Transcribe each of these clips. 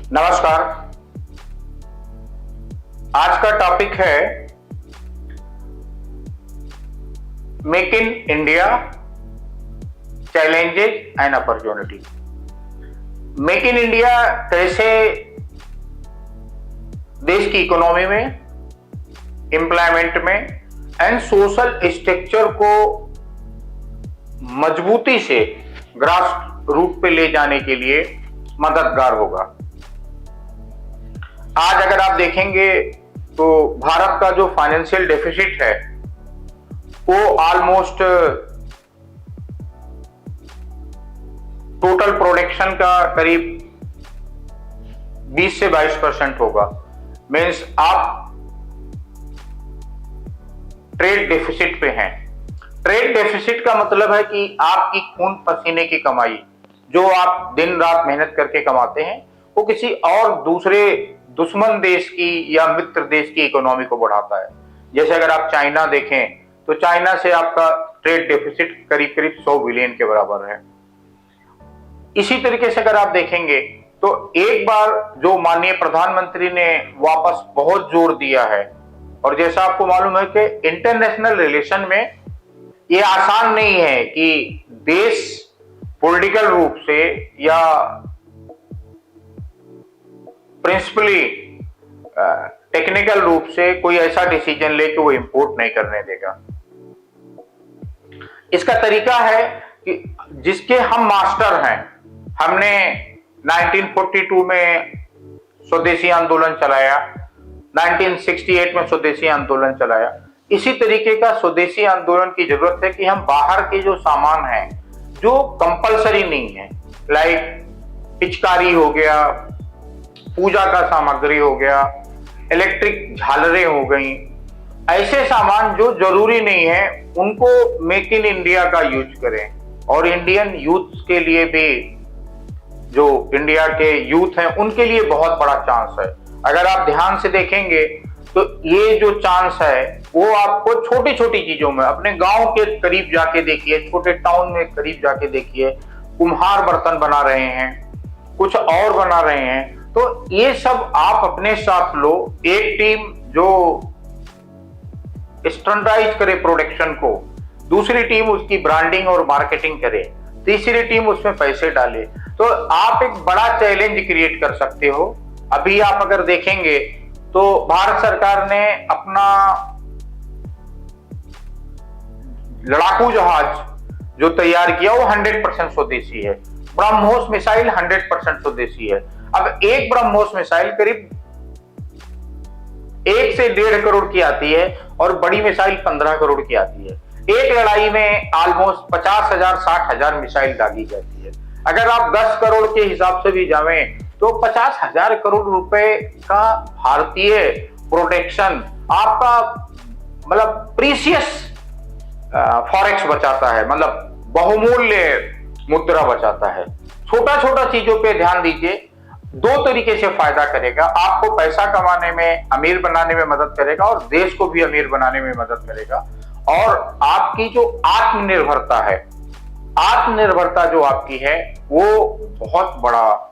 नमस्कार। आज का टॉपिक है make in India challenges and opportunity. Make in India कैसे देश की इकोनॉमी में, एम्प्लॉयमेंट में एंड सोशल स्ट्रक्चर को मजबूती से ग्रास रूट पे ले जाने के लिए मददगार होगा। आज अगर आप देखेंगे तो भारत का जो फाइनेंशियल डेफिसिट है वो ऑलमोस्ट टोटल प्रोडक्शन का करीब 20 से 22% होगा। मीन्स आप ट्रेड डेफिसिट पे हैं। ट्रेड डेफिसिट का मतलब है कि आपकी खून पसीने की कमाई जो आप दिन रात मेहनत करके कमाते हैं वो किसी और दूसरे दुश्मन देश की या मित्र देश की इकोनॉमी को बढ़ाता है। जैसे अगर आप चाइना देखें तो चाइना से आपका ट्रेड डेफिसिट करीब करीब 100 बिलियन के बराबर है। इसी तरीके से अगर आप देखेंगे तो एक बार जो माननीय प्रधानमंत्री ने वापस बहुत जोर दिया है, और जैसा आपको मालूम है कि इंटरनेशनल रिलेशन में ये आसान नहीं है कि देश पॉलिटिकल रूप से या प्रिंसिपली टेक्निकल रूप से कोई ऐसा डिसीजन ले कि वो इंपोर्ट नहीं करने देगा। इसका तरीका है कि जिसके हम मास्टर हैं, हमने 1942 में स्वदेशी आंदोलन चलाया, 1968 में स्वदेशी आंदोलन चलाया। इसी तरीके का स्वदेशी आंदोलन की जरूरत है कि हम बाहर के जो सामान हैं जो कंपलसरी नहीं है, लाइक पिचकारी हो गया, पूजा का सामग्री हो गया, इलेक्ट्रिक झालरें हो गई, ऐसे सामान जो जरूरी नहीं है उनको मेक इन इंडिया का यूज करें। और इंडियन यूथ के लिए भी, जो इंडिया के यूथ हैं उनके लिए बहुत बड़ा चांस है। अगर आप ध्यान से देखेंगे तो ये जो चांस है वो आपको छोटी छोटी चीजों में, अपने गांव के करीब जाके देखिए, छोटे टाउन में करीब जाके देखिए, कुम्हार बर्तन बना रहे हैं, कुछ और बना रहे हैं। तो ये सब आप अपने साथ लो। एक टीम जो स्टैंडर्डाइज करे प्रोडक्शन को, दूसरी टीम उसकी ब्रांडिंग और मार्केटिंग करे, तीसरी टीम उसमें पैसे डाले, तो आप एक बड़ा चैलेंज क्रिएट कर सकते हो। अभी आप अगर देखेंगे तो भारत सरकार ने अपना लड़ाकू जहाज जो तैयार किया वो 100% स्वदेशी है। ब्रह्मोस मिसाइल 100% स्वदेशी है। अब एक ब्रह्मोस मिसाइल करीब 1 से 1.5 करोड़ की आती है और बड़ी मिसाइल 15 करोड़ की आती है। एक लड़ाई में ऑलमोस्ट 50,000 60,000 मिसाइल दागी जाती है। अगर आप 10 करोड़ के हिसाब से भी जावें तो 50,000 करोड़ रुपए का भारतीय प्रोटेक्शन आपका मतलब प्रीशियस फॉरेक्स बचाता है, मतलब बहुमूल्य मुद्रा बचाता है। छोटा छोटा चीजों पे ध्यान दीजिए, 2 तरीके से फायदा करेगा। आपको पैसा कमाने में, अमीर बनाने में मदद करेगा और देश को भी अमीर बनाने में मदद करेगा। और आपकी जो आत्मनिर्भरता है, आत्मनिर्भरता जो आपकी है वो बहुत बड़ा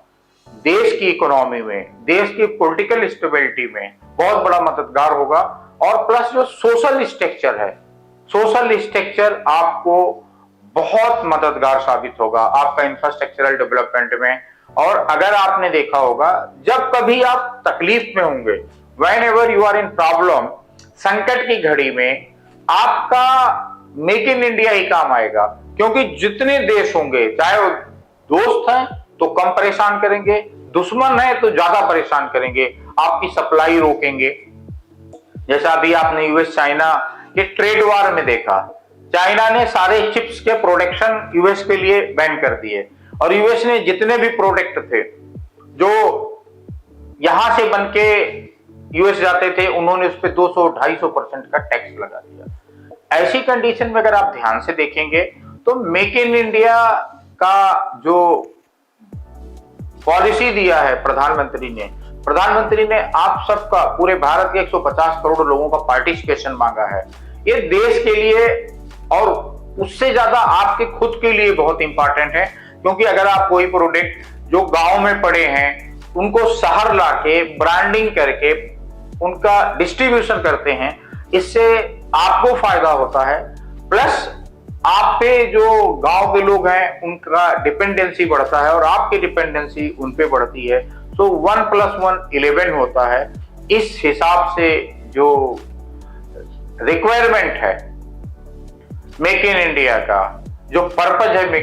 देश की इकोनॉमी में, देश की पॉलिटिकल स्टेबिलिटी में बहुत बड़ा मददगार होगा। और प्लस जो सोशल स्ट्रक्चर है, सोशल स्ट्रक्चर आपको बहुत मददगार साबित होगा आपका इंफ्रास्ट्रक्चरल डेवलपमेंट में। और अगर आपने देखा होगा, जब कभी आप तकलीफ में होंगे, whenever you are in problem, संकट की घड़ी में आपका मेक इन इंडिया ही काम आएगा। क्योंकि जितने देश होंगे, चाहे वो दोस्त हैं तो कम परेशान करेंगे, दुश्मन है तो ज्यादा परेशान करेंगे, आपकी सप्लाई रोकेंगे। जैसा अभी आपने यूएस चाइना के ट्रेड वार में देखा, चाइना ने सारे चिप्स के प्रोडक्शन यूएस के लिए बैन कर दिए और यूएस ने जितने भी प्रोडक्ट थे जो यहां से बनके यूएस जाते थे, उन्होंने उस पर 200-250% का टैक्स लगा दिया। ऐसी कंडीशन में अगर आप ध्यान से देखेंगे तो मेक इन इंडिया का जो पॉलिसी दिया है प्रधानमंत्री ने आप सबका, पूरे भारत के 150 करोड़ लोगों का पार्टिसिपेशन मांगा है। ये देश के लिए और उससे ज्यादा आपके खुद के लिए बहुत इंपॉर्टेंट है। क्योंकि अगर आप कोई प्रोडक्ट जो गांव में पड़े हैं उनको शहर लाके ब्रांडिंग करके उनका डिस्ट्रीब्यूशन करते हैं, इससे आपको फायदा होता है, प्लस आप पे जो गांव के लोग हैं उनका डिपेंडेंसी बढ़ता है और आपकी डिपेंडेंसी उन पे बढ़ती है। तो 1+1 11 होता है। इस हिसाब से जो रिक्वायरमेंट है मेक इन इंडिया का, जो पर्पज है मेक